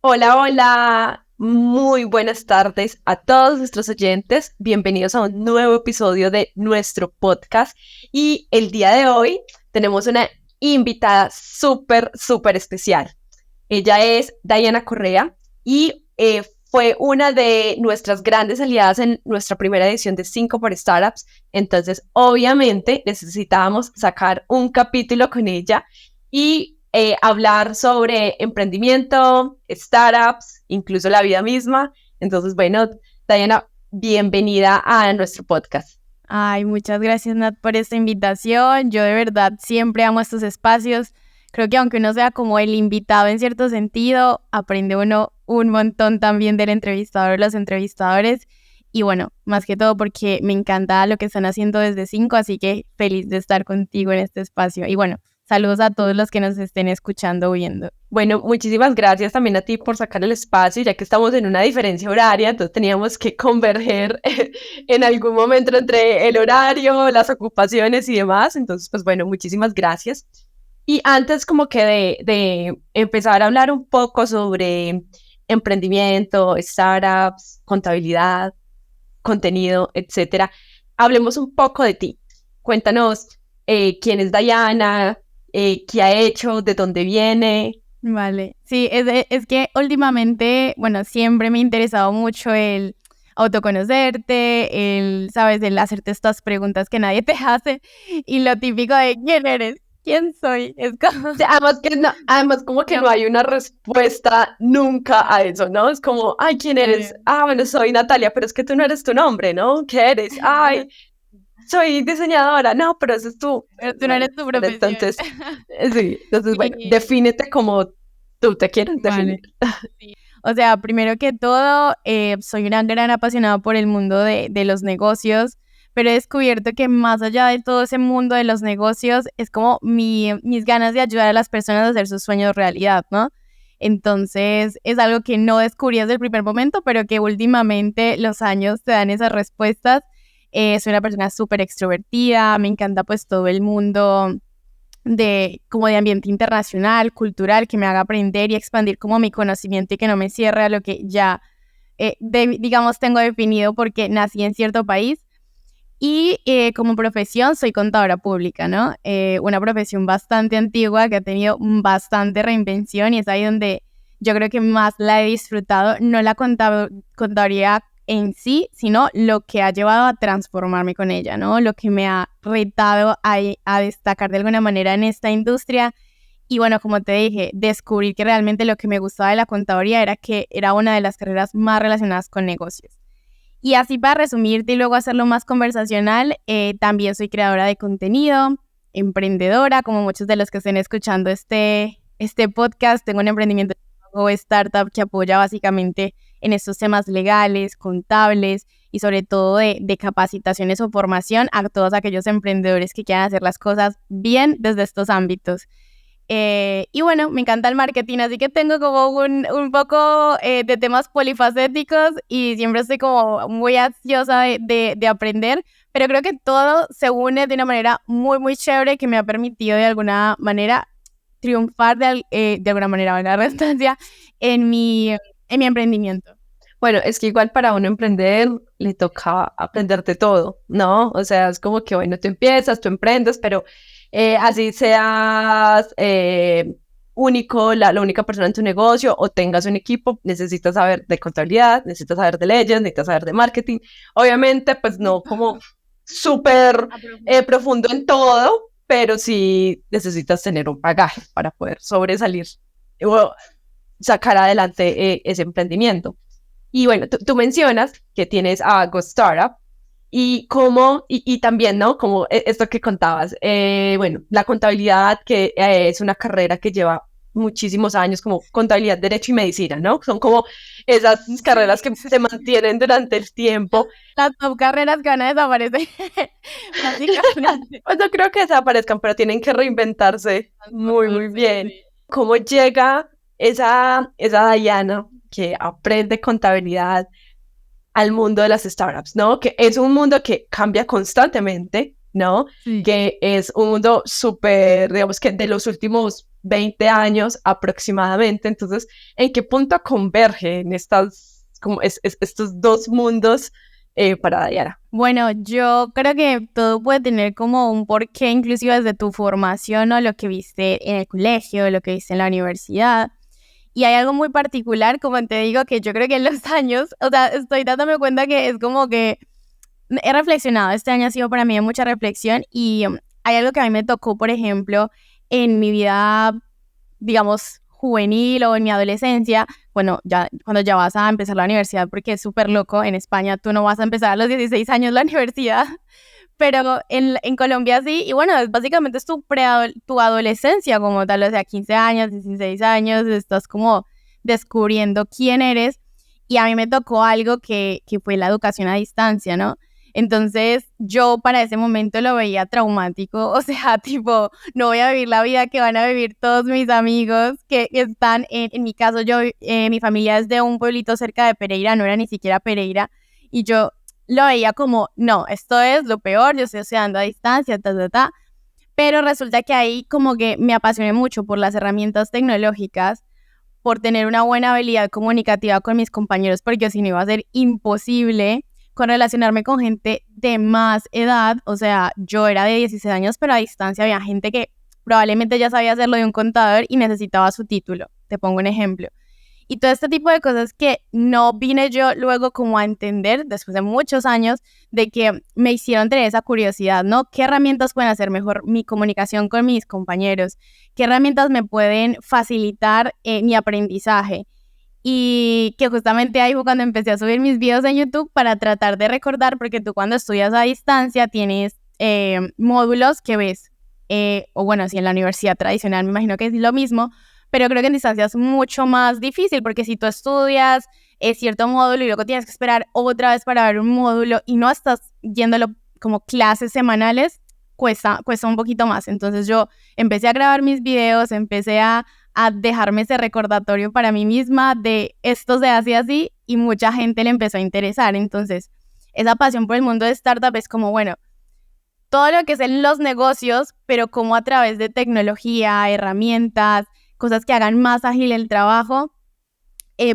Hola, hola, muy buenas tardes a todos nuestros oyentes. Bienvenidos a un nuevo episodio de nuestro podcast. Y el día de hoy tenemos una invitada súper especial. Ella es Diana Correa y fue una de nuestras grandes aliadas en nuestra primera edición de 5 por Startups. Entonces, obviamente, necesitábamos sacar un capítulo con ella y hablar sobre emprendimiento, startups, incluso la vida misma. Entonces, bueno, Diana, bienvenida a nuestro podcast. Ay, muchas gracias, Nat, por esta invitación. Yo de verdad siempre amo estos espacios. Creo que aunque uno sea como el invitado en cierto sentido, aprende uno un montón también del entrevistador o los entrevistadores. Y bueno, más que todo porque me encanta lo que están haciendo desde 5, así que feliz de estar contigo en este espacio. Y bueno, saludos a todos los que nos estén escuchando o viendo. Bueno, muchísimas gracias también a ti por sacar el espacio, ya que estamos en una diferencia horaria, entonces teníamos que converger en algún momento entre el horario, las ocupaciones y demás. Entonces, pues bueno, muchísimas gracias. Y antes como que de empezar a hablar un poco sobre emprendimiento, startups, contabilidad, contenido, etcétera, hablemos un poco de ti. Cuéntanos quién es Diana, qué ha hecho, de dónde viene. Vale, sí, es que últimamente, bueno, siempre me ha interesado mucho el autoconocerte, sabes, el hacerte estas preguntas que nadie te hace y lo típico de ¿quién eres? ¿Quién soy? Es como... Sí, además como que no hay una respuesta nunca a eso, ¿no? Es como, ay, ¿quién eres? Ah, bueno, soy Natalia, pero es que tú no eres tu nombre, ¿no? ¿Qué eres? Ay, soy diseñadora, no, pero eso es tú. Pero tú no Bueno, eres tu pero profesión. entonces, sí, entonces, bueno, Sí, defínete como tú te quieres definir. vale. Sí. O sea, primero que todo, soy una gran apasionada por el mundo de los negocios, pero he descubierto que más allá de todo ese mundo de los negocios, es como mis ganas de ayudar a las personas a hacer sus sueños realidad, ¿no? Entonces, es algo que no descubrí desde el primer momento, pero que últimamente los años te dan esas respuestas. Soy una persona súper extrovertida, me encanta pues todo el mundo como de ambiente internacional, cultural, que me haga aprender y expandir como mi conocimiento y que no me cierre a lo que ya, digamos, tengo definido porque nací en cierto país. Y como profesión soy contadora pública, ¿no? Una profesión bastante antigua que ha tenido bastante reinvención y es ahí donde yo creo que más la he disfrutado, no la contaduría en sí, sino lo que ha llevado a transformarme con ella, ¿no? Lo que me ha retado a destacar de alguna manera en esta industria. Y bueno, como te dije, descubrir que realmente lo que me gustaba de la contaduría era que era una de las carreras más relacionadas con negocios. Y así para resumirte y luego hacerlo más conversacional, también soy creadora de contenido, emprendedora, como muchos de los que estén escuchando este podcast. Tengo un emprendimiento o startup que apoya básicamente en estos temas legales, contables y sobre todo de capacitaciones o formación a todos aquellos emprendedores que quieran hacer las cosas bien desde estos ámbitos. Y bueno, me encanta el marketing, así que tengo como un poco de temas polifacéticos y siempre estoy como muy ansiosa de aprender, pero creo que todo se une de una manera muy chévere que me ha permitido de alguna manera triunfar de alguna manera, valga la redundancia, en mi emprendimiento. Bueno, es que igual para uno emprender le toca aprender de todo, ¿no? O sea, es como que, bueno, tú empiezas, tú emprendes, pero así seas único, la única persona en tu negocio o tengas un equipo, necesitas saber de contabilidad, necesitas saber de leyes, necesitas saber de marketing. Obviamente, pues no como súper profundo en todo, pero sí necesitas tener un bagaje para poder sobresalir o sacar adelante ese emprendimiento. Y bueno, tú mencionas que tienes a Go Startup y cómo, y también, ¿no? Como esto que contabas, bueno, la contabilidad, que es una carrera que lleva muchísimos años, como contabilidad, derecho y medicina, ¿no? Son como esas carreras que se mantienen durante el tiempo. Las top carreras que van a desaparecer, básicamente. Pues no creo que desaparezcan, pero tienen que reinventarse muy bien. ¿Cómo llega esa Diana que aprende contabilidad al mundo de las startups, ¿no? Que es un mundo que cambia constantemente, ¿no? Sí. Que es un mundo súper, digamos que de los últimos 20 años aproximadamente. Entonces, ¿en qué punto convergen estos dos mundos para Diana? Bueno, yo creo que todo puede tener como un porqué, inclusive desde tu formación o lo que viste en el colegio, lo que viste en la universidad. Y hay algo muy particular, como te digo, que yo creo que en los años, o sea, estoy dándome cuenta que es como que he reflexionado. Este año ha sido para mí de mucha reflexión y hay algo que a mí me tocó, por ejemplo, en mi vida, digamos, juvenil o en mi adolescencia. Bueno, ya cuando ya vas a empezar la universidad, porque es súper loco, en España tú no vas a empezar a los 16 años la universidad, pero en Colombia sí, y bueno, básicamente es tu adolescencia como tal, o sea, 15 años, 16 años, estás como descubriendo quién eres, y a mí me tocó algo que fue la educación a distancia, ¿no? Entonces yo para ese momento lo veía traumático, o sea, tipo, no voy a vivir la vida que van a vivir todos mis amigos que están, en mi caso, mi familia es de un pueblito cerca de Pereira, no era ni siquiera Pereira, y yo lo veía como, no, esto es lo peor, yo estoy estudiando a distancia, pero resulta que ahí como que me apasioné mucho por las herramientas tecnológicas, por tener una buena habilidad comunicativa con mis compañeros, porque si no iba a ser imposible con relacionarme con gente de más edad. O sea, yo era de 16 años, pero a distancia había gente que probablemente ya sabía hacerlo de un contador y necesitaba su título. Te pongo un ejemplo. Y todo este tipo de cosas que no vine yo luego como a entender después de muchos años, de que me hicieron tener esa curiosidad, ¿no? ¿Qué herramientas pueden hacer mejor mi comunicación con mis compañeros? ¿Qué herramientas me pueden facilitar mi aprendizaje? Y que justamente ahí fue cuando empecé a subir mis videos en YouTube para tratar de recordar, porque tú cuando estudias a distancia tienes módulos que ves, o bueno, si en la universidad tradicional me imagino que es lo mismo, pero creo que en distancia es mucho más difícil, porque si tú estudias cierto módulo y luego tienes que esperar otra vez para ver un módulo y no estás yéndolo como clases semanales, cuesta un poquito más. Entonces yo empecé a grabar mis videos, empecé a dejarme ese recordatorio para mí misma de esto se hace así, y mucha gente le empezó a interesar. Entonces esa pasión por el mundo de startup es como, bueno, todo lo que es en los negocios, pero como a través de tecnología, herramientas, cosas que hagan más ágil el trabajo,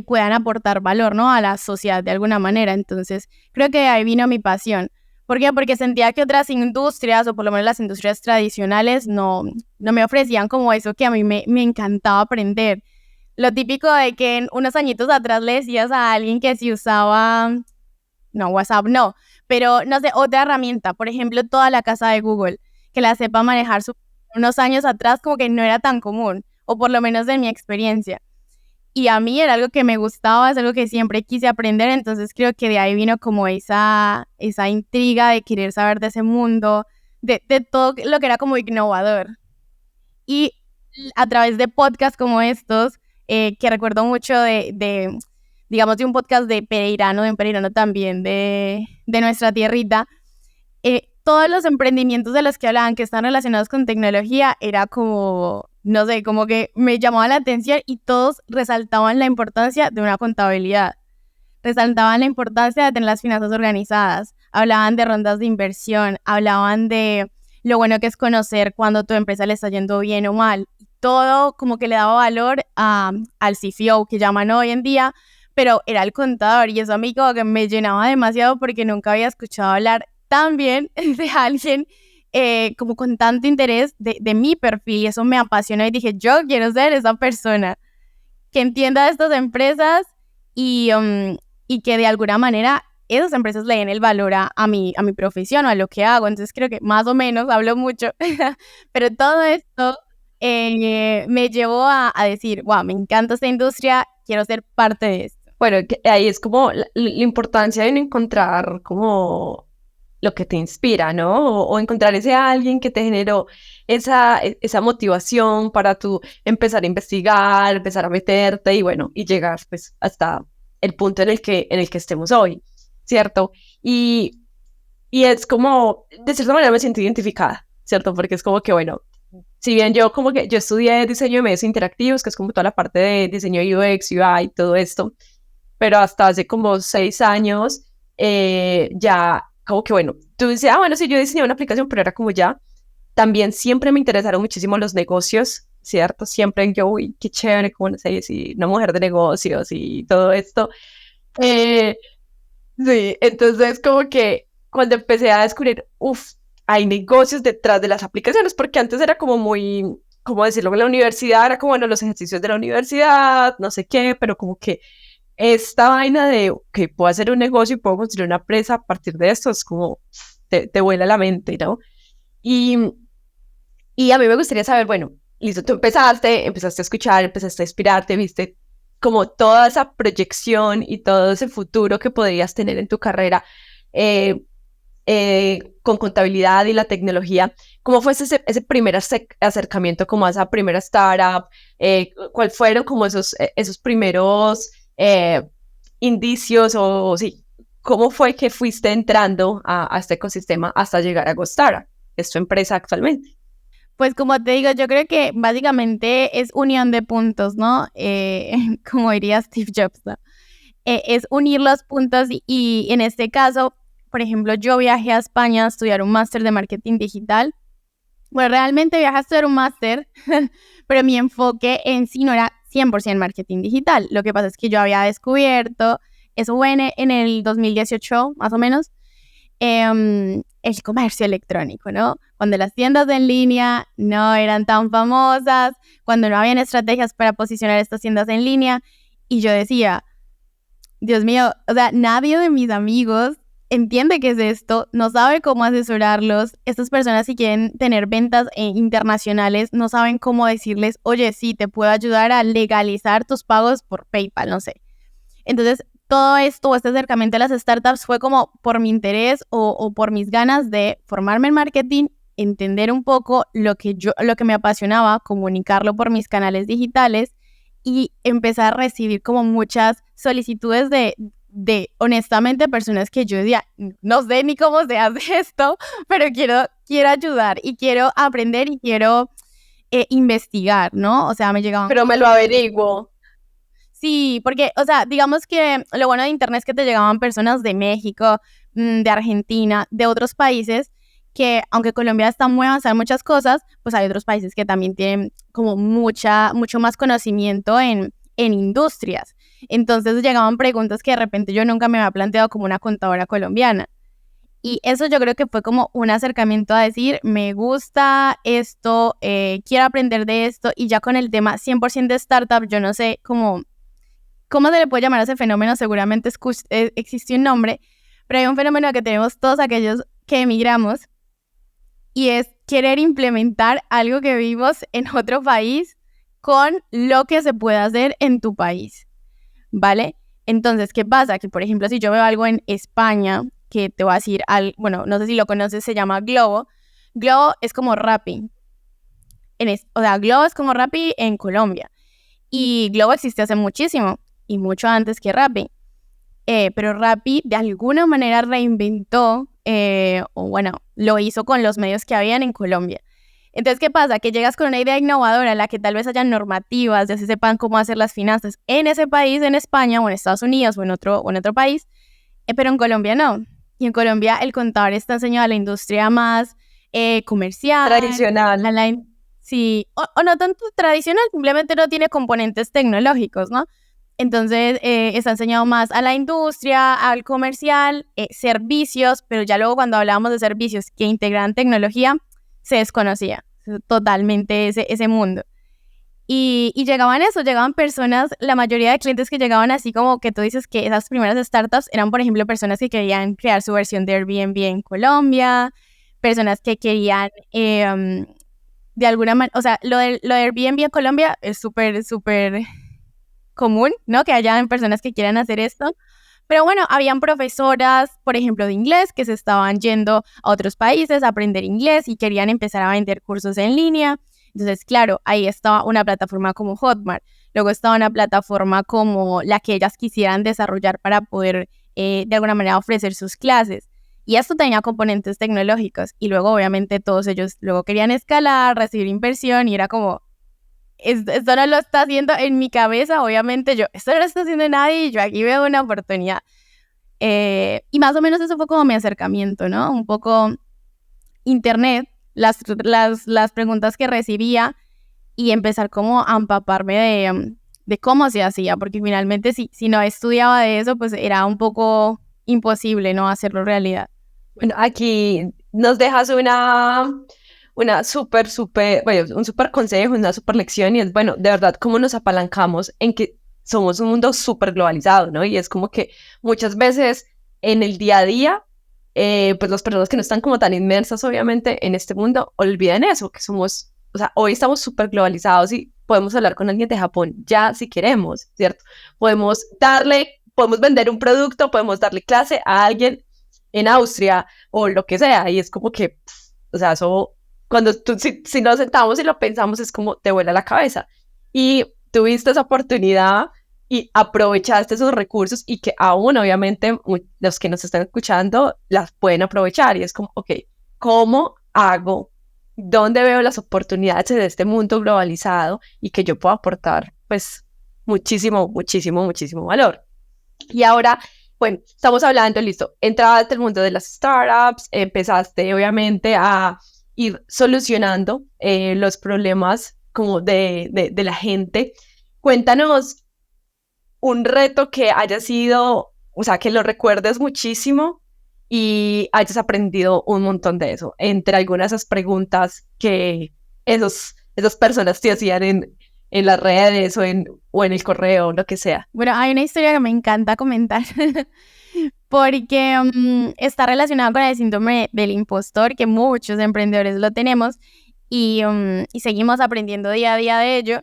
puedan aportar valor, ¿no?, a la sociedad de alguna manera. Entonces, creo que ahí vino mi pasión. ¿Por qué? Porque sentía que otras industrias, o por lo menos las industrias tradicionales, no me ofrecían como eso que a mí me encantaba aprender. Lo típico de que en unos añitos atrás le decías a alguien que si usaba, no, WhatsApp no, pero no sé, otra herramienta, por ejemplo, toda la casa de Google, que la sepa manejar unos años atrás como que no era tan común, o por lo menos en mi experiencia. Y a mí era algo que me gustaba, es algo que siempre quise aprender, entonces creo que de ahí vino como esa intriga de querer saber de ese mundo, de todo lo que era como innovador. Y a través de podcasts como estos, que recuerdo mucho digamos, de un podcast de un pereirano también de nuestra tierrita, todos los emprendimientos de los que hablaban que están relacionados con tecnología era como, no sé, como que me llamaba la atención, y todos resaltaban la importancia de una contabilidad, resaltaban la importancia de tener las finanzas organizadas, hablaban de rondas de inversión, hablaban de lo bueno que es conocer cuando tu empresa le está yendo bien o mal. Todo como que le daba valor al CFO que llaman hoy en día, pero era el contador, y eso a mí como que me llenaba demasiado, porque nunca había escuchado hablar tan bien de alguien como con tanto interés de mi perfil, y eso me apasionó, y dije, yo quiero ser esa persona que entienda de estas empresas y que de alguna manera esas empresas le den el valor a mi profesión o a lo que hago. Entonces creo que más o menos hablo mucho, pero todo esto me llevó a decir, wow, me encanta esta industria, quiero ser parte de esto. Bueno, ahí es como la importancia de no encontrar como lo que te inspira, ¿no? O encontrar ese alguien que te generó esa motivación para tú empezar a investigar, empezar a meterte y bueno, y llegar pues hasta el punto en el que estemos hoy, ¿cierto? Y es como, de cierta manera me siento identificada, ¿cierto? Porque es como que, bueno, si bien yo como que yo estudié diseño de medios interactivos, que es como toda la parte de diseño UX, UI y todo esto, pero hasta hace como 6 años ya como que bueno, tú dices, bueno, sí, yo diseñé una aplicación, pero era como ya, también siempre me interesaron muchísimo los negocios, ¿cierto? Siempre yo, uy, qué chévere, como no sé, si una mujer de negocios y todo esto. Eh, sí, entonces como que cuando empecé a descubrir, uff, hay negocios detrás de las aplicaciones, porque antes era como muy, ¿cómo decirlo? En la universidad era como, bueno, los ejercicios de la universidad, no sé qué, pero como que esta vaina de que puedo hacer un negocio y puedo construir una empresa a partir de esto es como, te vuela la mente, ¿no? Y, y a mí me gustaría saber, bueno, listo, tú empezaste a escuchar, empezaste a inspirarte, viste como toda esa proyección y todo ese futuro que podrías tener en tu carrera eh, con contabilidad y la tecnología. ¿Cómo fue ese primer acercamiento como a esa primera startup? ¿Cuáles fueron como esos primeros indicios o sí? ¿Cómo fue que fuiste entrando a este ecosistema hasta llegar a Gostara? ¿Es tu empresa actualmente? Pues como te digo, yo creo que básicamente es unión de puntos, ¿no? Como diría Steve Jobs, ¿no? Es unir los puntos y en este caso, por ejemplo, yo viajé a España a estudiar un máster de marketing digital. Bueno, realmente viajé a estudiar un máster, pero mi enfoque en sí no era 100% marketing digital. Lo que pasa es que yo había descubierto, eso fue en el 2018 más o menos, el comercio electrónico, ¿no? Cuando las tiendas en línea no eran tan famosas, cuando no habían estrategias para posicionar estas tiendas en línea, y yo decía, Dios mío, o sea, nadie de mis amigos entiende qué es esto, no sabe cómo asesorarlos. Estas personas si quieren tener ventas internacionales no saben cómo decirles, oye, sí, te puedo ayudar a legalizar tus pagos por PayPal, no sé. Entonces, todo esto, este acercamiento a las startups fue como por mi interés o por mis ganas de formarme en marketing, entender un poco lo que me apasionaba, comunicarlo por mis canales digitales y empezar a recibir como muchas solicitudes de honestamente personas que yo decía, no sé ni cómo se hace esto, pero quiero ayudar y quiero aprender y quiero investigar, ¿no? O sea, me llegaban... Pero me lo averiguo. Sí, porque, o sea, digamos que lo bueno de internet es que te llegaban personas de México, de Argentina, de otros países, que aunque Colombia está muy avanzada en muchas cosas, pues hay otros países que también tienen como mucho más conocimiento en industrias. Entonces llegaban preguntas que de repente yo nunca me había planteado como una contadora colombiana. Y eso yo creo que fue como un acercamiento a decir, me gusta esto, quiero aprender de esto, y ya con el tema 100% de startup, yo no sé cómo se le puede llamar a ese fenómeno, seguramente existe un nombre, pero hay un fenómeno que tenemos todos aquellos que emigramos y es querer implementar algo que vivimos en otro país con lo que se puede hacer en tu país, ¿vale? Entonces, ¿qué pasa? Que, por ejemplo, si yo veo algo en España, que te voy a decir, bueno, no sé si lo conoces, se llama Globo. Globo es como Rappi. O sea, Globo es como Rappi en Colombia. Y Globo existe hace muchísimo y mucho antes que Rappi. Pero Rappi de alguna manera reinventó, o bueno, lo hizo con los medios que habían en Colombia. Entonces, ¿qué pasa? Que llegas con una idea innovadora en la que tal vez hayan normativas, ya se sepan cómo hacer las finanzas en ese país, en España o en Estados Unidos o en otro país, pero en Colombia no. Y en Colombia el contador está enseñado a la industria más comercial, Tradicional. sí, o no tanto tradicional, simplemente no tiene componentes tecnológicos, ¿no? Entonces, está enseñado más a la industria, al comercial, servicios, pero ya luego cuando hablábamos de servicios que integran tecnología, se desconocía totalmente ese mundo. Y llegaban personas, la mayoría de clientes que llegaban así como que tú dices que esas primeras startups eran, por ejemplo, personas que querían crear su versión de Airbnb en Colombia, personas que querían, de alguna manera, o sea, lo de Airbnb en Colombia es súper, súper común, ¿no? Que hayan personas que quieran hacer esto. Pero bueno, habían profesoras, por ejemplo, de inglés, que se estaban yendo a otros países a aprender inglés y querían empezar a vender cursos en línea. Entonces, claro, ahí estaba una plataforma como Hotmart. Luego estaba una plataforma como la que ellas quisieran desarrollar para poder, de alguna manera, ofrecer sus clases. Y esto tenía componentes tecnológicos. Y luego, obviamente, todos ellos luego querían escalar, recibir inversión y era como, esto no lo está haciendo en mi cabeza, obviamente esto no lo está haciendo nadie y yo aquí veo una oportunidad. Y más o menos eso fue como mi acercamiento, ¿no? Un poco internet, las preguntas que recibía y empezar como a empaparme de cómo se hacía, porque finalmente si no estudiaba de eso, pues era un poco imposible, ¿no? Hacerlo realidad. Bueno, aquí nos dejas una bueno, un súper consejo, una súper lección y es, bueno, de verdad, cómo nos apalancamos en que somos un mundo súper globalizado, ¿no? Y es como que muchas veces en el día a día, pues las personas que no están como tan inmersas, obviamente, en este mundo, olvidan eso, que somos, o sea, hoy estamos súper globalizados y podemos hablar con alguien de Japón ya si queremos, ¿cierto? Podemos vender un producto, podemos darle clase a alguien en Austria o lo que sea, y es como que, o sea, eso, cuando si nos sentamos y lo pensamos, es como te vuela la cabeza. Y tuviste esa oportunidad y aprovechaste esos recursos y que aún, obviamente, los que nos están escuchando las pueden aprovechar. Y es como, ok, ¿cómo hago? ¿Dónde veo las oportunidades de este mundo globalizado y que yo puedo aportar, pues, muchísimo, muchísimo, muchísimo valor? Y ahora, bueno, estamos hablando, listo, entraste al mundo de las startups, empezaste obviamente a ir solucionando los problemas como de la gente. Cuéntanos un reto que haya sido, o sea, que lo recuerdes muchísimo y hayas aprendido un montón de eso, entre algunas de esas preguntas que esas personas te hacían en las redes o en el correo, lo que sea. Bueno, hay una historia que me encanta comentar porque está relacionada con el síndrome del impostor, que muchos emprendedores lo tenemos y seguimos aprendiendo día a día de ello.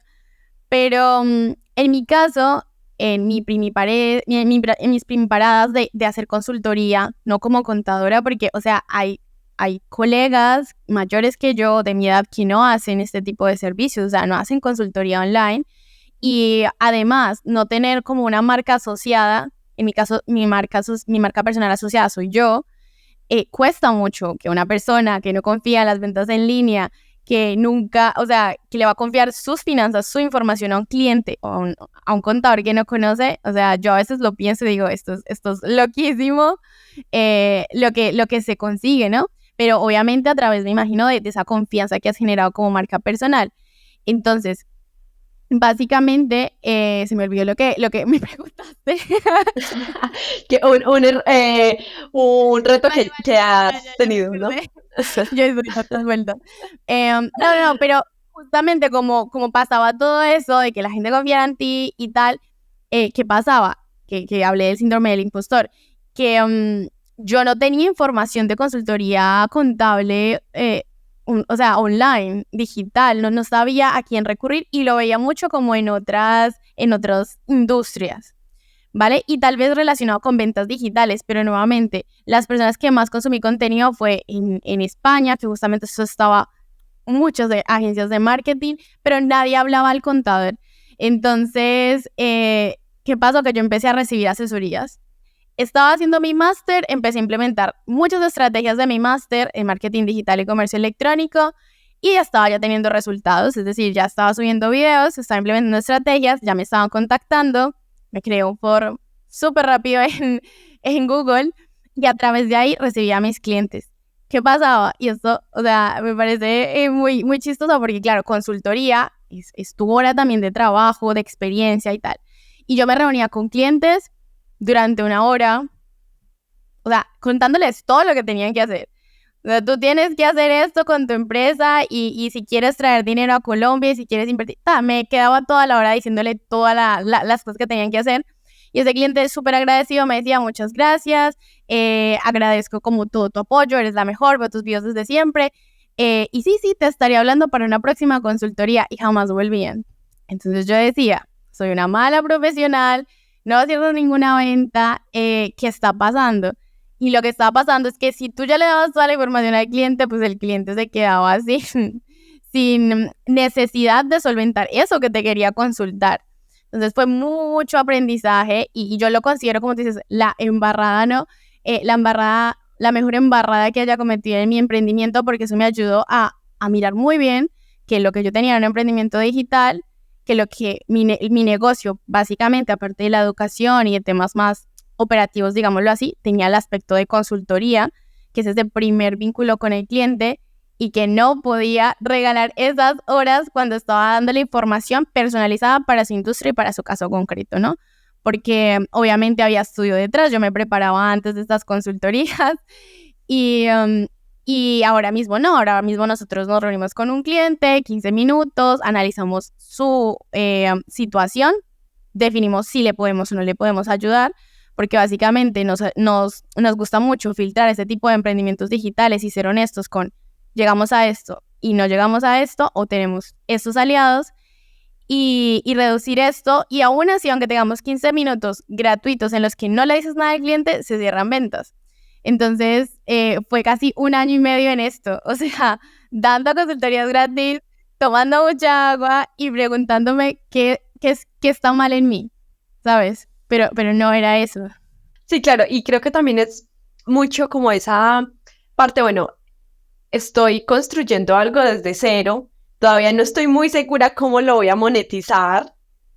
Pero en mi caso, en mis primiparadas de hacer consultoría, no como contadora, porque, o sea, hay colegas mayores que yo de mi edad que no hacen este tipo de servicios, o sea, no hacen consultoría online. Y además, no tener como una marca asociada, en mi caso, mi marca personal asociada soy yo, cuesta mucho que una persona que no confía en las ventas en línea, que nunca, o sea, que le va a confiar sus finanzas, su información a un cliente o a un contador que no conoce, o sea, yo a veces lo pienso y digo, esto es loquísimo, lo que se consigue, ¿no? Pero obviamente a través, me imagino, de esa confianza que has generado como marca personal. Entonces, básicamente, se me olvidó lo que me preguntaste. Que un reto que has tenido, ¿no? Yo estoy tantas vueltas. No, pero justamente como pasaba todo eso, de que la gente confiara en ti y tal, ¿qué pasaba? Que hablé del síndrome del impostor, que yo no tenía información de consultoría contable, o sea, online, digital, no sabía a quién recurrir y lo veía mucho como en otras industrias, ¿vale? Y tal vez relacionado con ventas digitales, pero nuevamente, las personas que más consumí contenido fue en España, que justamente eso estaba muchas de agencias de marketing, pero nadie hablaba al contador. Entonces, ¿qué pasó? Que yo empecé a recibir asesorías. Estaba haciendo mi máster, empecé a implementar muchas estrategias de mi máster en marketing digital y comercio electrónico y estaba ya teniendo resultados, es decir, ya estaba subiendo videos, estaba implementando estrategias, ya me estaban contactando, me creé un foro súper rápido en Google y a través de ahí recibía a mis clientes. ¿Qué pasaba? Y esto, o sea, me parece muy, muy chistoso porque, claro, consultoría es tu hora también de trabajo, de experiencia y tal. Y yo me reunía con clientes durante una hora, o sea, contándoles todo lo que tenían que hacer. O sea, tú tienes que hacer esto con tu empresa y si quieres traer dinero a Colombia y si quieres invertir, me quedaba toda la hora diciéndole todas las cosas que tenían que hacer. Y ese cliente súper agradecido me decía, muchas gracias, agradezco como todo tu apoyo, eres la mejor, veo tus videos desde siempre. Y sí, te estaría hablando para una próxima consultoría y jamás volvían. Entonces yo decía, soy una mala profesional, no cierro ninguna venta, ¿qué está pasando? Y lo que estaba pasando es que si tú ya le dabas toda la información al cliente, pues el cliente se quedaba así, sin necesidad de solventar eso que te quería consultar. Entonces fue mucho aprendizaje y yo lo considero, como tú dices, la embarrada, ¿no? La mejor embarrada que haya cometido en mi emprendimiento, porque eso me ayudó a mirar muy bien que lo que yo tenía era un emprendimiento digital, que lo que mi negocio, básicamente, aparte de la educación y de temas más operativos, digámoslo así, tenía el aspecto de consultoría, que es ese primer vínculo con el cliente, y que no podía regalar esas horas cuando estaba dándole información personalizada para su industria y para su caso concreto, ¿no? Porque obviamente había estudio detrás, yo me preparaba antes de estas consultorías y, y ahora mismo no, ahora mismo nosotros nos reunimos con un cliente, 15 minutos, analizamos su situación, definimos si le podemos o no le podemos ayudar, porque básicamente nos gusta mucho filtrar este tipo de emprendimientos digitales y ser honestos con llegamos a esto y no llegamos a esto o tenemos estos aliados y reducir esto y aún así, aunque tengamos 15 minutos gratuitos en los que no le dices nada al cliente, se cierran ventas. Entonces, fue casi 1 año y medio en esto, o sea, dando consultorías gratis, tomando mucha agua y preguntándome qué está mal en mí, ¿sabes? Pero no era eso. Sí, claro, y creo que también es mucho como esa parte, bueno, estoy construyendo algo desde cero, todavía no estoy muy segura cómo lo voy a monetizar.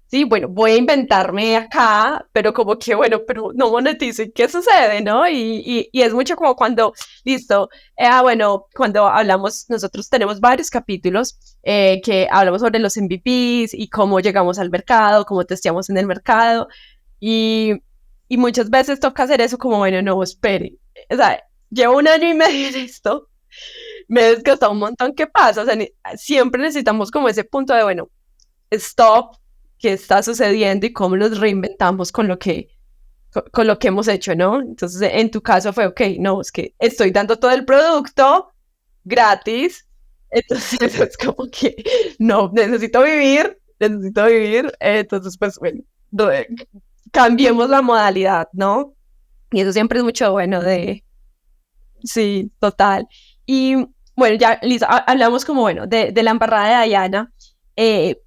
Sí, bueno, voy a inventarme acá, pero como que, bueno, pero no monetizo, ¿y qué sucede, no? Y es mucho como cuando, listo, bueno, cuando hablamos, nosotros tenemos varios capítulos que hablamos sobre los MVPs y cómo llegamos al mercado, cómo testeamos en el mercado, y, y muchas veces toca hacer eso como, bueno, no, espere, o sea, llevo 1 año y medio en esto, me he desgastado un montón, ¿qué pasa? O sea, siempre necesitamos como ese punto de, bueno, stop, qué está sucediendo y cómo nos reinventamos con lo que hemos hecho, ¿no? Entonces, en tu caso fue, ok, no, es que estoy dando todo el producto gratis, entonces es como que, no, necesito vivir, entonces, pues, bueno, cambiemos la modalidad, ¿no? Y eso siempre es mucho bueno sí, total. Y bueno, ya, Lisa, hablamos como, bueno, de la embarrada de Dayana. Eh,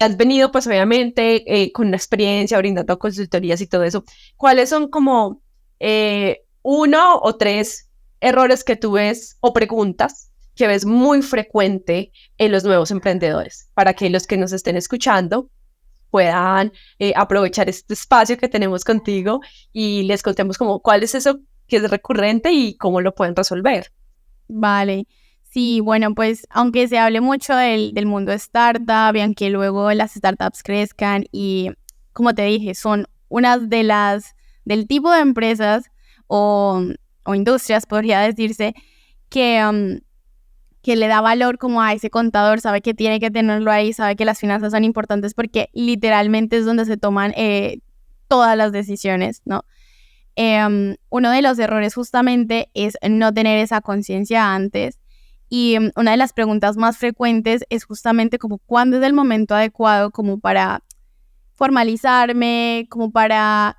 ya has venido, pues obviamente, con una experiencia brindando consultorías y todo eso. ¿Cuáles son como 1 o 3 errores que tú ves o preguntas que ves muy frecuente en los nuevos emprendedores para que los que nos estén escuchando puedan aprovechar este espacio que tenemos contigo y les contemos como cuál es eso que es recurrente y cómo lo pueden resolver? Vale. Sí, bueno, pues aunque se hable mucho del mundo startup, vean que luego las startups crezcan y, como te dije, son unas del tipo de empresas o industrias, podría decirse, que le da valor como a ese contador, sabe que tiene que tenerlo ahí, sabe que las finanzas son importantes porque literalmente es donde se toman todas las decisiones, ¿no? Uno de los errores justamente es no tener esa conciencia antes y una de las preguntas más frecuentes es justamente como cuándo es el momento adecuado como para formalizarme, como para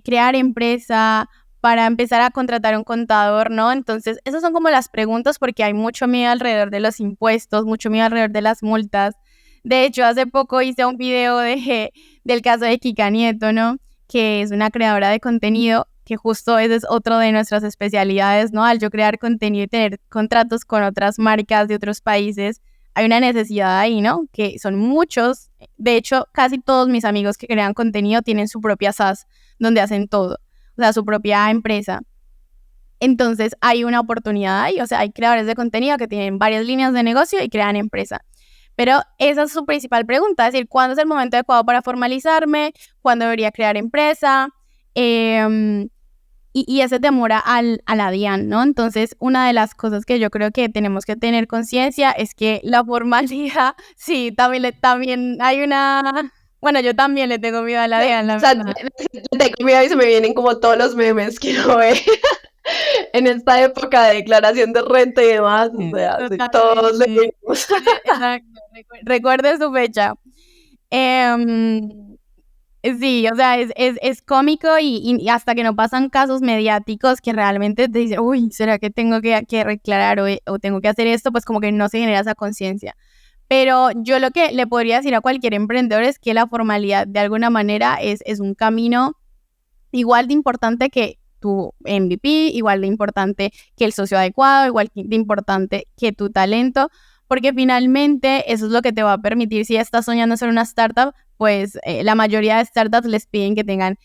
crear empresa, para empezar a contratar un contador, ¿no? Entonces, esas son como las preguntas porque hay mucho miedo alrededor de los impuestos, mucho miedo alrededor de las multas. De hecho, hace poco hice un video del caso de Kika Nieto, ¿no? Que es una creadora de contenido, que justo ese es otro de nuestras especialidades, ¿no? Al yo crear contenido y tener contratos con otras marcas de otros países, hay una necesidad ahí, ¿no? Que son muchos. De hecho, casi todos mis amigos que crean contenido tienen su propia SaaS, donde hacen todo, o sea, su propia empresa. Entonces, hay una oportunidad ahí, o sea, hay creadores de contenido que tienen varias líneas de negocio y crean empresa. Pero esa es su principal pregunta, es decir, ¿cuándo es el momento adecuado para formalizarme? ¿Cuándo debería crear empresa? Y ese temor a la DIAN, ¿no? Entonces, una de las cosas que yo creo que tenemos que tener conciencia es que la formalidad, sí, también hay una... Bueno, yo también le tengo miedo a la DIAN, la O sea, verdad. tengo miedo y se me vienen como todos los memes que uno ve en esta época de declaración de renta y demás. O sea, sí, todos le Totalmente. Exacto. Recuerde su fecha. Em, sí, o sea, es cómico y hasta que no pasan casos mediáticos que realmente te dicen, uy, ¿será que tengo que declarar o tengo que hacer esto? Pues como que no se genera esa conciencia. Pero yo lo que le podría decir a cualquier emprendedor es que la formalidad de alguna manera es un camino igual de importante que tu MVP, igual de importante que el socio adecuado, igual de importante que tu talento, porque finalmente eso es lo que te va a permitir, si estás soñando ser una startup, pues la mayoría de startups les piden que tengan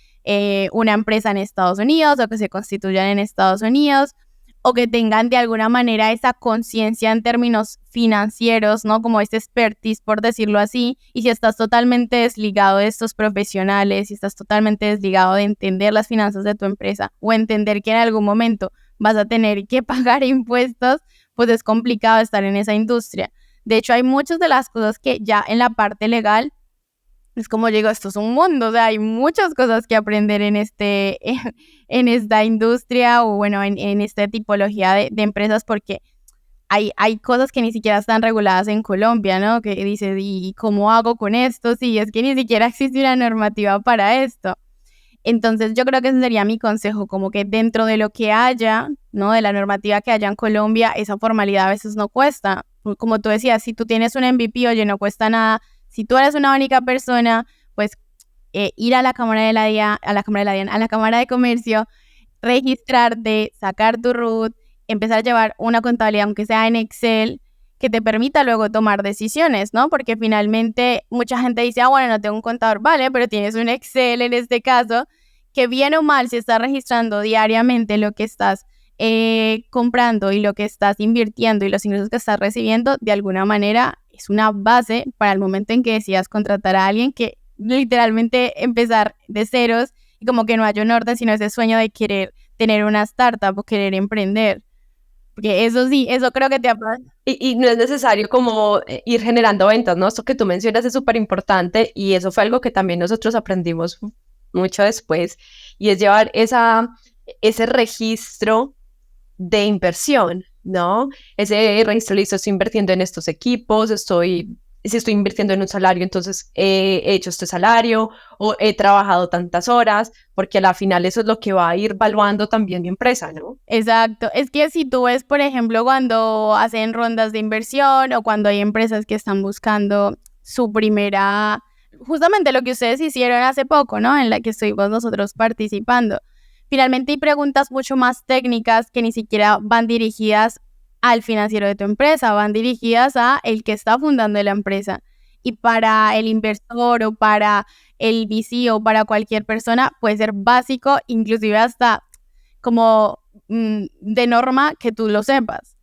una empresa en Estados Unidos o que se constituyan en Estados Unidos o que tengan de alguna manera esa conciencia en términos financieros, ¿no? Como ese expertise, por decirlo así. Y si estás totalmente desligado de estos profesionales, si estás totalmente desligado de entender las finanzas de tu empresa o entender que en algún momento vas a tener que pagar impuestos, pues es complicado estar en esa industria. De hecho, hay muchas de las cosas que ya en la parte legal, es como digo, esto es un mundo, o sea, hay muchas cosas que aprender en en esta industria o bueno, en esta tipología de empresas, porque hay cosas que ni siquiera están reguladas en Colombia, ¿no? Que dices, ¿y cómo hago con esto? Sí, es que ni siquiera existe una normativa para esto. Entonces yo creo que ese sería mi consejo, como que dentro de lo que haya, ¿no? De la normativa que haya en Colombia, esa formalidad a veces no cuesta. Como tú decías, si tú tienes un MVP, oye, no cuesta nada. Si tú eres una única persona, pues ir a la Cámara de la DIAN, a la Cámara de Comercio, registrarte, sacar tu RUT, empezar a llevar una contabilidad, aunque sea en Excel, que te permita luego tomar decisiones, ¿no? Porque finalmente mucha gente dice, bueno, no tengo un contador, vale, pero tienes un Excel en este caso, que bien o mal, si estás registrando diariamente lo que estás comprando y lo que estás invirtiendo y los ingresos que estás recibiendo, de alguna manera es una base para el momento en que decidas contratar a alguien, que literalmente empezar de ceros y como que no hay un orden, sino ese sueño de querer tener una startup o querer emprender. Porque eso sí, eso creo que te apaga. Y no es necesario como ir generando ventas, ¿no? Esto que tú mencionas es súper importante y eso fue algo que también nosotros aprendimos mucho después y es llevar ese registro de inversión, ¿no? Ese registro, listo, estoy invirtiendo en estos equipos, si estoy invirtiendo en un salario, entonces he hecho este salario o he trabajado tantas horas, porque a la final eso es lo que va a ir valuando también mi empresa, ¿no? Exacto. Es que si tú ves, por ejemplo, cuando hacen rondas de inversión o cuando hay empresas que están buscando su primera, justamente lo que ustedes hicieron hace poco, ¿no? En la que estuvimos nosotros participando. Finalmente hay preguntas mucho más técnicas que ni siquiera van dirigidas al financiero de tu empresa, van dirigidas a el que está fundando la empresa. Y para el inversor o para el VC o para cualquier persona puede ser básico, inclusive hasta como de norma que tú lo sepas.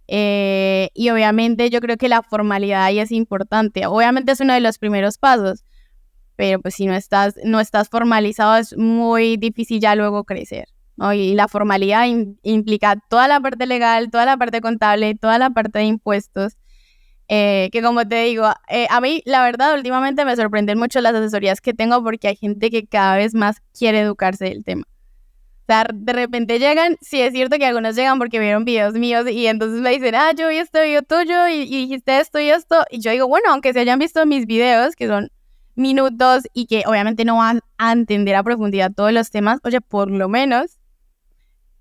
Y obviamente yo creo que la formalidad ahí es importante. Obviamente es uno de los primeros pasos, pero pues si no estás formalizado es muy difícil ya luego crecer, ¿no? Y la formalidad implica toda la parte legal, toda la parte contable, toda la parte de impuestos, que como te digo, a mí la verdad últimamente me sorprenden mucho las asesorías que tengo porque hay gente que cada vez más quiere educarse del tema. O sea, de repente llegan, sí es cierto que algunos llegan porque vieron videos míos y entonces me dicen, yo vi este video tuyo y dijiste esto y esto. Y yo digo, bueno, aunque se hayan visto mis videos, que son minutos y que obviamente no van a entender a profundidad todos los temas, oye, por lo menos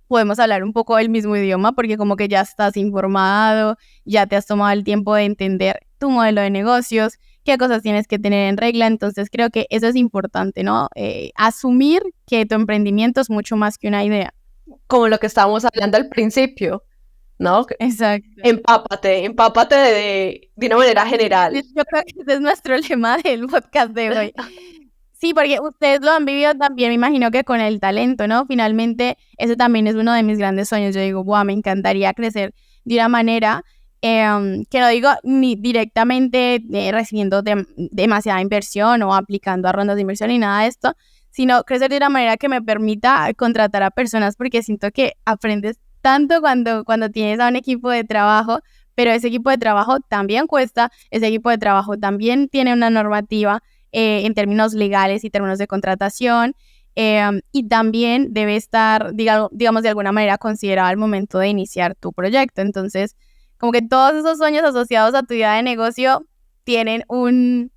podemos hablar un poco el mismo idioma porque como que ya estás informado, ya te has tomado el tiempo de entender tu modelo de negocios, qué cosas tienes que tener en regla. Entonces creo que eso es importante, ¿no? Asumir que tu emprendimiento es mucho más que una idea. Como lo que estábamos hablando al principio, ¿no? Exacto. Empápate de una manera general. Yo creo que ese es nuestro lema del podcast de hoy. Sí, porque ustedes lo han vivido también, me imagino que con el talento, ¿no? Finalmente, ese también es uno de mis grandes sueños. Yo digo, me encantaría crecer de una manera que no digo ni directamente recibiendo demasiada inversión o aplicando a rondas de inversión ni nada de esto, sino crecer de una manera que me permita contratar a personas porque siento que aprendes tanto cuando tienes a un equipo de trabajo, pero ese equipo de trabajo también cuesta, ese equipo de trabajo también tiene una normativa en términos legales y términos de contratación, y también debe estar, digamos, de alguna manera considerado al momento de iniciar tu proyecto. Entonces, como que todos esos sueños asociados a tu idea de negocio tienen un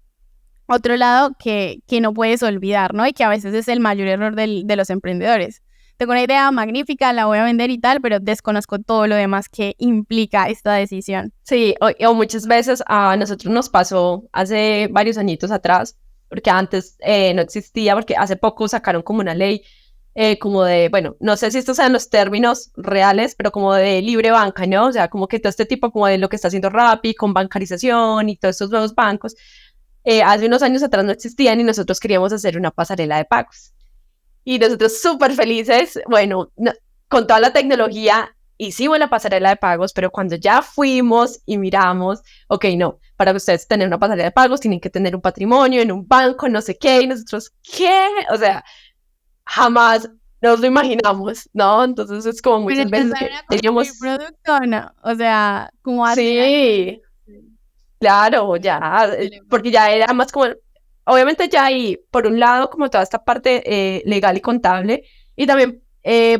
otro lado que no puedes olvidar, ¿no? Y que a veces es el mayor error de los emprendedores. Tengo una idea magnífica, la voy a vender y tal, pero desconozco todo lo demás que implica esta decisión. Sí, o muchas veces a nosotros nos pasó hace varios añitos atrás, porque antes no existía, porque hace poco sacaron como una ley como de, bueno, no sé si estos sean los términos reales, pero como de libre banca, ¿no? O sea, como que todo este tipo como de lo que está haciendo Rappi con bancarización y todos estos nuevos bancos, hace unos años atrás no existían y nosotros queríamos hacer una pasarela de pagos. Y nosotros súper felices, bueno, con toda la tecnología hicimos la pasarela de pagos, pero cuando ya fuimos y miramos, ok, no, para que ustedes tener una pasarela de pagos tienen que tener un patrimonio en un banco, no sé qué, y nosotros, ¿qué? O sea, jamás nos lo imaginamos, ¿no? Entonces es como Pero muchas ya veces saben que a construir teníamos, producto, ¿no? O sea, como hacer algo. sí, claro, ya, porque ya era más como, obviamente ya ahí, por un lado, como toda esta parte legal y contable, y también,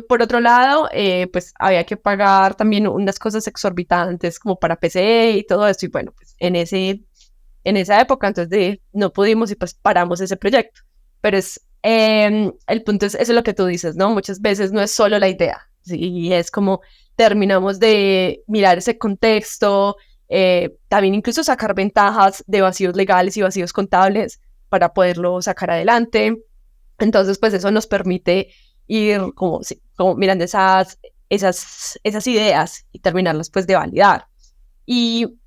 por otro lado, pues había que pagar también unas cosas exorbitantes como para PC y todo esto, y bueno, pues en esa época, entonces no pudimos y pues paramos ese proyecto, pero el punto es, eso es lo que tú dices, ¿no? Muchas veces no es solo la idea, ¿sí? Es como terminamos de mirar ese contexto, también incluso sacar ventajas de vacíos legales y vacíos contables para poderlo sacar adelante. Entonces, pues eso nos permite ir como, sí, como mirando esas ideas y terminarlas pues de validar. Y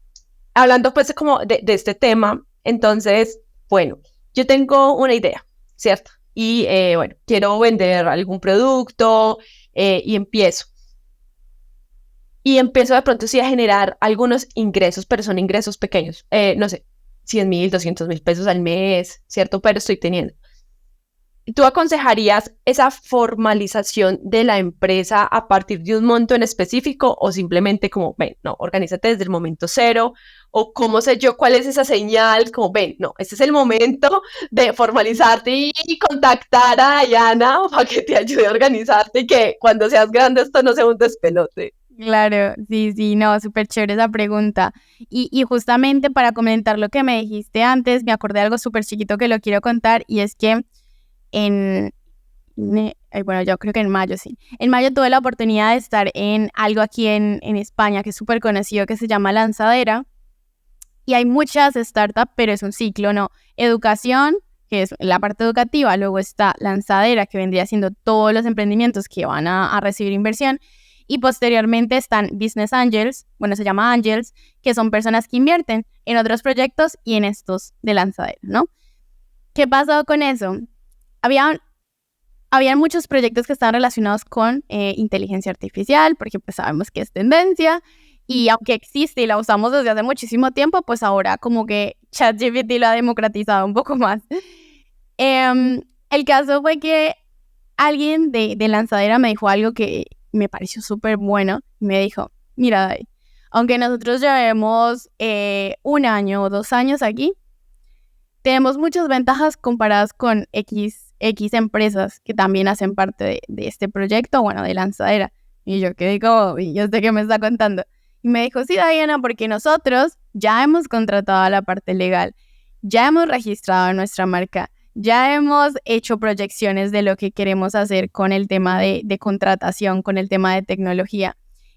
hablando pues como de este tema, entonces, bueno, yo tengo una idea, ¿cierto? Y bueno, quiero vender algún producto y empiezo de pronto sí a generar algunos ingresos, pero son ingresos pequeños, no sé, 100.000, 200.000 pesos al mes, ¿cierto? Pero estoy teniendo. ¿Tú aconsejarías esa formalización de la empresa a partir de un monto en específico o simplemente como, ven, no, organízate desde el momento cero? ¿O cómo sé yo cuál es esa señal? Como, ven, no, este es el momento de formalizarte y contactar a Diana para que te ayude a organizarte y que cuando seas grande esto no sea un despelote. Claro, sí, sí, no, súper chévere esa pregunta. Y justamente para comentar lo que me dijiste antes, me acordé de algo súper chiquito que lo quiero contar y es que en, bueno, yo creo que en mayo, sí. En mayo tuve la oportunidad de estar en algo aquí en España que es súper conocido que se llama Lanzadera y hay muchas startups, pero es un ciclo, ¿no? Educación, que es la parte educativa, luego está Lanzadera, que vendría siendo todos los emprendimientos que van a recibir inversión y posteriormente están Business Angels, bueno, se llama Angels, que son personas que invierten en otros proyectos y en estos de Lanzadera, ¿no? ¿Qué pasó con eso? Habían muchos proyectos que estaban relacionados con inteligencia artificial, porque pues sabemos que es tendencia, y aunque existe y la usamos desde hace muchísimo tiempo, pues ahora como que ChatGPT lo ha democratizado un poco más. El caso fue que alguien de Lanzadera me dijo algo que me pareció súper bueno. Me dijo, mira, Dai, aunque nosotros llevemos 1 año o 2 años aquí, tenemos muchas ventajas comparadas con X empresas que también hacen parte de este proyecto, bueno, de Lanzadera. Y yo quedé como, ¿y yo sé qué me está contando? Y me dijo, sí, Diana, porque nosotros ya hemos contratado la parte legal, ya hemos registrado nuestra marca, ya hemos hecho proyecciones de lo que queremos hacer con el tema de contratación, con el tema de tecnología.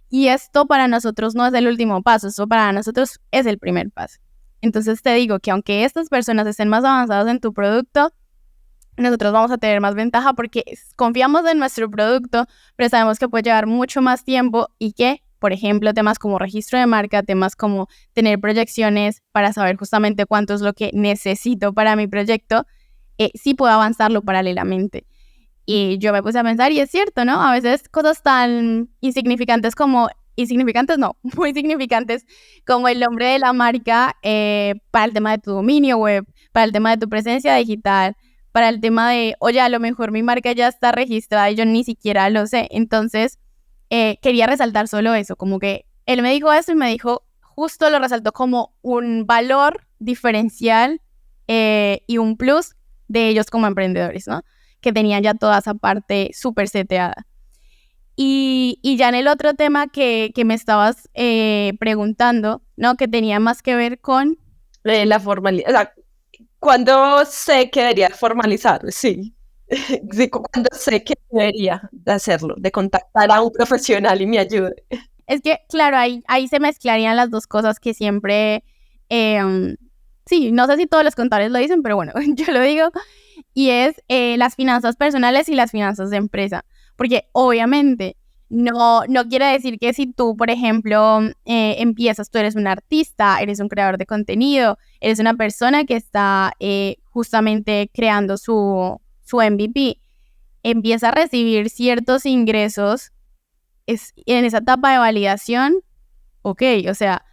Y esto para nosotros no es el último paso, esto para nosotros es el primer paso. Entonces te digo que aunque estas personas estén más avanzadas en tu producto, nosotros vamos a tener más ventaja porque confiamos en nuestro producto, pero sabemos que puede llevar mucho más tiempo y que, por ejemplo, temas como registro de marca, temas como tener proyecciones para saber justamente cuánto es lo que necesito para mi proyecto, sí puedo avanzarlo paralelamente. Y yo me puse a pensar, y es cierto, ¿no? A veces cosas tan insignificantes como, insignificantes no, muy significantes como el nombre de la marca para el tema de tu dominio web, para el tema de tu presencia digital, para el tema de, oye, a lo mejor mi marca ya está registrada y yo ni siquiera lo sé. Entonces, quería resaltar solo eso, como que él me dijo eso y me dijo, justo lo resaltó como un valor diferencial y un plus de ellos como emprendedores, ¿no? Que tenían ya toda esa parte súper seteada. Y ya en el otro tema que me estabas preguntando, ¿no? Que tenía más que ver con... La formalidad, o sea, ¿cuándo sé que debería formalizar? Sí. Sí, cuando sé que debería de hacerlo, de contactar a un profesional y me ayude. Es que, claro, ahí se mezclarían las dos cosas que siempre... sí, no sé si todos los contadores lo dicen, pero bueno, yo lo digo. Y es las finanzas personales y las finanzas de empresa. Porque obviamente no quiere decir que si tú, por ejemplo, empiezas, tú eres un artista, eres un creador de contenido, eres una persona que está justamente creando su MVP, empieza a recibir ciertos ingresos es en esa etapa de validación, ok, o sea,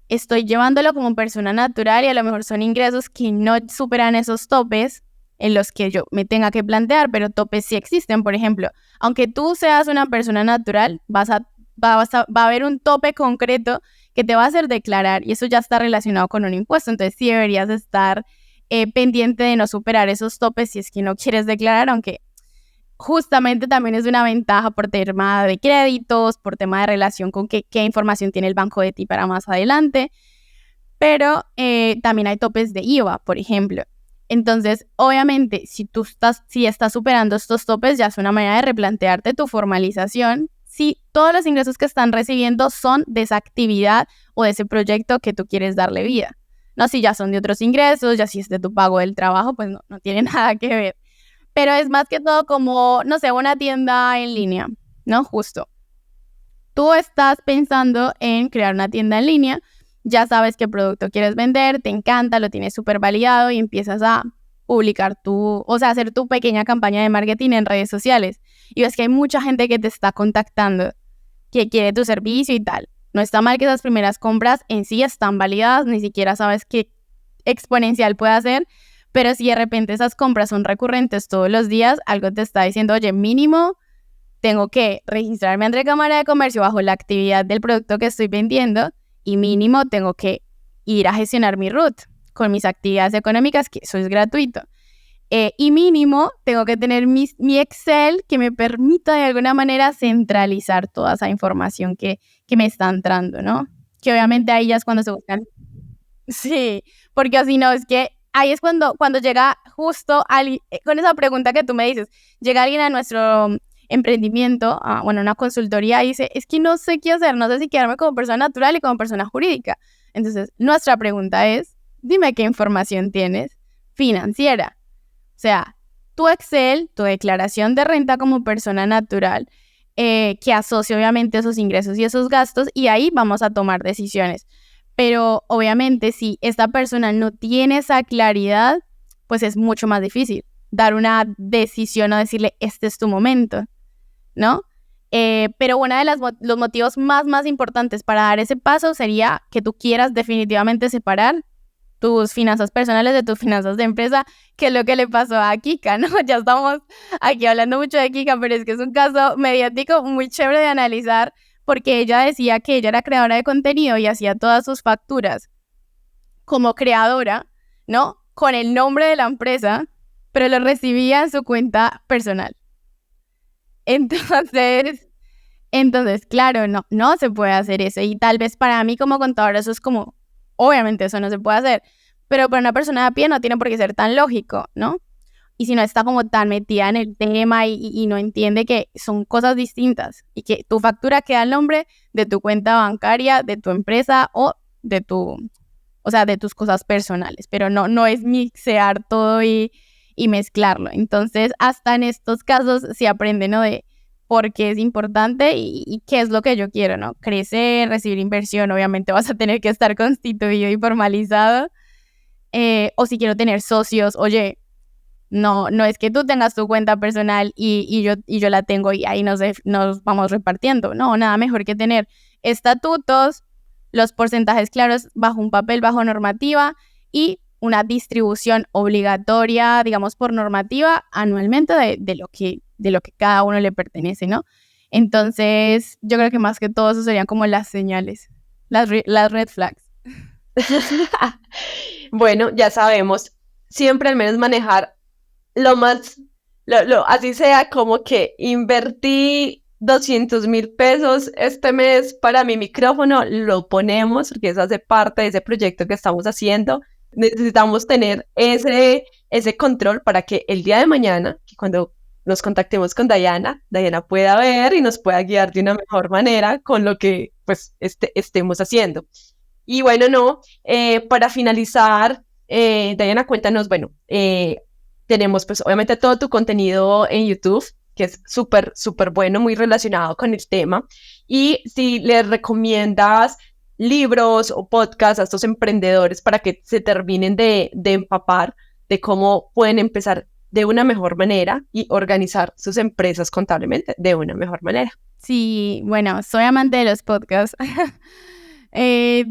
estoy llevándolo como persona natural y a lo mejor son ingresos que no superan esos topes en los que yo me tenga que plantear, pero topes sí existen. Por ejemplo, aunque tú seas una persona natural, va a haber un tope concreto que te va a hacer declarar y eso ya está relacionado con un impuesto. Entonces sí deberías estar pendiente de no superar esos topes si es que no quieres declarar, aunque justamente también es una ventaja por tema de créditos, por tema de relación con qué información tiene el banco de ti para más adelante, pero también hay topes de IVA, por ejemplo. Entonces, obviamente, si estás superando estos topes, ya es una manera de replantearte tu formalización si todos los ingresos que están recibiendo son de esa actividad o de ese proyecto que tú quieres darle vida. No, si ya son de otros ingresos, ya si es de tu pago del trabajo, pues no tiene nada que ver. Pero es más que todo como, no sé, una tienda en línea, ¿no? Justo. Tú estás pensando en crear una tienda en línea, ya sabes qué producto quieres vender, te encanta, lo tienes súper validado y empiezas a publicar hacer tu pequeña campaña de marketing en redes sociales. Y ves que hay mucha gente que te está contactando, que quiere tu servicio y tal. No está mal que esas primeras compras en sí están validadas, ni siquiera sabes qué exponencial puede hacer, pero si de repente esas compras son recurrentes todos los días, algo te está diciendo, oye, mínimo tengo que registrarme ante Cámara de Comercio bajo la actividad del producto que estoy vendiendo y mínimo tengo que ir a gestionar mi RUT con mis actividades económicas, que eso es gratuito. Y mínimo tengo que tener mi Excel que me permita de alguna manera centralizar toda esa información que me está entrando, ¿no? Que obviamente ahí ya es cuando se buscan. Sí, porque así no, es que ahí es cuando llega justo alguien, con esa pregunta que tú me dices, llega alguien a nuestro emprendimiento, una consultoría y dice, es que no sé qué hacer, no sé si quedarme como persona natural y como persona jurídica. Entonces, nuestra pregunta es, dime qué información tienes financiera. O sea, tu Excel, tu declaración de renta como persona natural, que asocia obviamente esos ingresos y esos gastos, y ahí vamos a tomar decisiones. Pero obviamente si esta persona no tiene esa claridad, pues es mucho más difícil dar una decisión o decirle, este es tu momento, ¿no? Pero uno de los motivos más importantes para dar ese paso sería que tú quieras definitivamente separar tus finanzas personales de tus finanzas de empresa, que es lo que le pasó a Kika, ¿no? Ya estamos aquí hablando mucho de Kika, pero es que es un caso mediático muy chévere de analizar, porque ella decía que ella era creadora de contenido y hacía todas sus facturas como creadora, ¿no? Con el nombre de la empresa, pero lo recibía en su cuenta personal. Entonces, claro, no se puede hacer eso. Y tal vez para mí como contadora eso es como, obviamente eso no se puede hacer, pero para una persona de a pie no tiene por qué ser tan lógico, ¿no? Y si no está como tan metida en el tema y no entiende que son cosas distintas y que tu factura queda el nombre de tu cuenta bancaria, de tu empresa o de tus cosas personales, pero no es mixear todo y mezclarlo. Entonces, hasta en estos casos se aprende, ¿no? De por qué es importante y qué es lo que yo quiero, ¿no? Crecer, recibir inversión, obviamente vas a tener que estar constituido y formalizado. O si quiero tener socios, oye, no es que tú tengas tu cuenta personal y yo la tengo y ahí nos vamos repartiendo. No, nada mejor que tener estatutos, los porcentajes claros bajo un papel, bajo normativa y una distribución obligatoria, digamos, por normativa anualmente de lo que cada uno le pertenece, ¿no? Entonces, yo creo que más que todo eso serían como las señales, las red flags. Bueno, ya sabemos, siempre al menos manejar así sea como que invertí 200,000 pesos este mes para mi micrófono, lo ponemos porque eso hace parte de ese proyecto que estamos haciendo. Necesitamos tener ese control para que el día de mañana, que cuando nos contactemos con Diana pueda ver y nos pueda guiar de una mejor manera con lo que pues estemos haciendo. Y bueno, para finalizar, Diana, cuéntanos, tenemos pues obviamente todo tu contenido en YouTube, que es súper, súper bueno, muy relacionado con el tema. Y si les recomiendas libros o podcasts a estos emprendedores para que se terminen de empapar de cómo pueden empezar de una mejor manera y organizar sus empresas contablemente de una mejor manera. Sí, bueno, soy amante de los podcasts.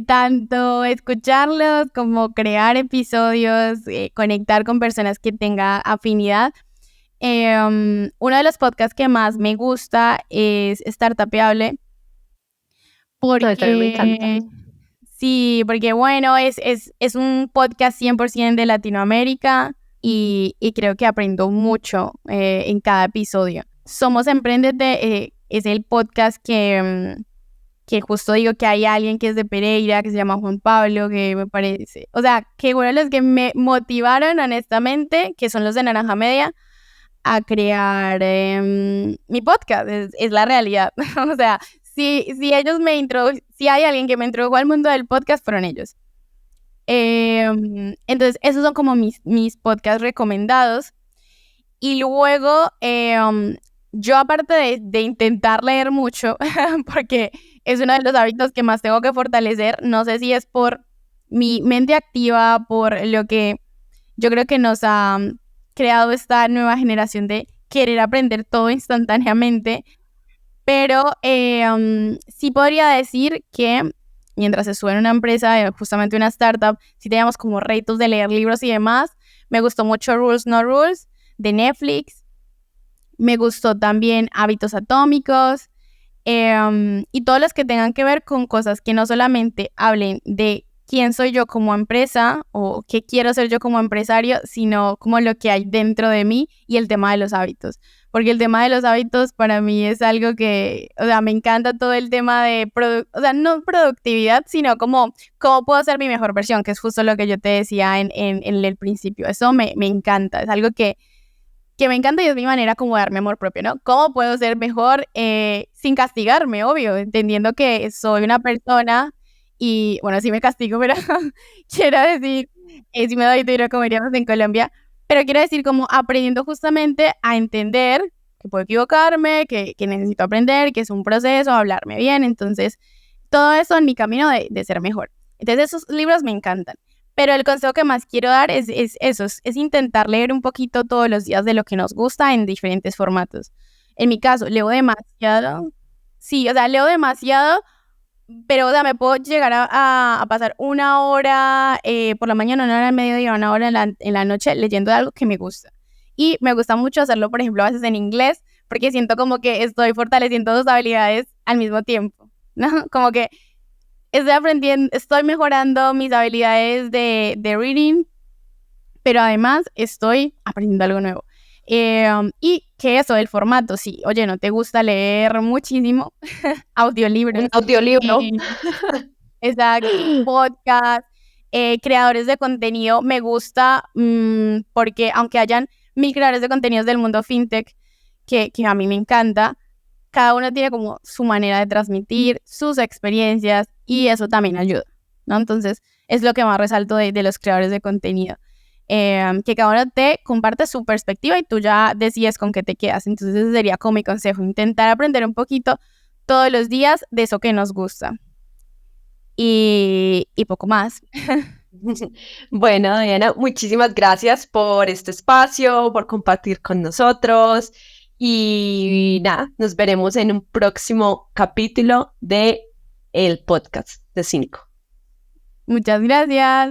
Tanto escucharlos como crear episodios, conectar con personas que tengan afinidad. Uno de los podcasts que más me gusta es Startupeable, También me encanta. porque sí, porque bueno, es un podcast 100% de Latinoamérica y creo que aprendo mucho en cada episodio. Somos Emprendete es el podcast que justo digo que hay alguien que es de Pereira, que se llama Juan Pablo, que me parece, o sea, que uno de los que me motivaron honestamente, que son los de Naranja Media, a crear mi podcast, es la realidad. O sea, si ellos si hay alguien que me introdujo al mundo del podcast, fueron ellos. Entonces, esos son como mis podcasts recomendados. Y luego, yo aparte de intentar leer mucho, porque es uno de los hábitos que más tengo que fortalecer, no sé si es por mi mente activa, por lo que yo creo que nos ha creado esta nueva generación de querer aprender todo instantáneamente, pero sí podría decir que mientras estuve en una empresa, justamente una startup, sí teníamos como retos de leer libros y demás. Me gustó mucho Rules No Rules de Netflix, me gustó también Hábitos Atómicos, y todos los que tengan que ver con cosas que no solamente hablen de quién soy yo como empresa o qué quiero ser yo como empresario, sino como lo que hay dentro de mí y el tema de los hábitos. Porque el tema de los hábitos para mí es algo que, o sea, me encanta todo el tema de, o sea, no productividad, sino como cómo puedo ser mi mejor versión, que es justo lo que yo te decía en el principio. Eso me encanta, es algo que me encanta y es mi manera como de darme amor propio, ¿no? ¿Cómo puedo ser mejor sin castigarme, obvio? Entendiendo que soy una persona y, bueno, sí me castigo, pero quiero decir, sí me doy duro, como diríamos en Colombia, pero quiero decir como aprendiendo justamente a entender que puedo equivocarme, que necesito aprender, que es un proceso, hablarme bien, entonces todo eso en mi camino de ser mejor. Entonces esos libros me encantan. Pero el consejo que más quiero dar es eso, es intentar leer un poquito todos los días de lo que nos gusta en diferentes formatos. En mi caso, leo demasiado. Sí, o sea, leo demasiado, pero o sea, me puedo llegar a pasar una hora por la mañana, una hora al mediodía, una hora en la noche leyendo algo que me gusta. Y me gusta mucho hacerlo, por ejemplo, a veces en inglés, porque siento como que estoy fortaleciendo dos habilidades al mismo tiempo, ¿no? Como que estoy aprendiendo, estoy mejorando mis habilidades de reading, pero además estoy aprendiendo algo nuevo. Y que eso del formato, sí, oye, ¿no te gusta leer muchísimo? Audiolibros. Un audiolibro. Exacto, podcast, creadores de contenido, me gusta porque aunque hayan 1000 creadores de contenidos del mundo fintech, que a mí me encanta, cada uno tiene como su manera de transmitir sus experiencias y eso también ayuda, ¿no? Entonces, es lo que más resalto de los creadores de contenido, que cada uno te comparte su perspectiva y tú ya decides con qué te quedas. Entonces, ese sería como mi consejo, intentar aprender un poquito todos los días de eso que nos gusta. Y poco más. Bueno, Diana, muchísimas gracias por este espacio, por compartir con nosotros y nada, nos veremos en un próximo capítulo de el podcast de Cínico. Muchas gracias.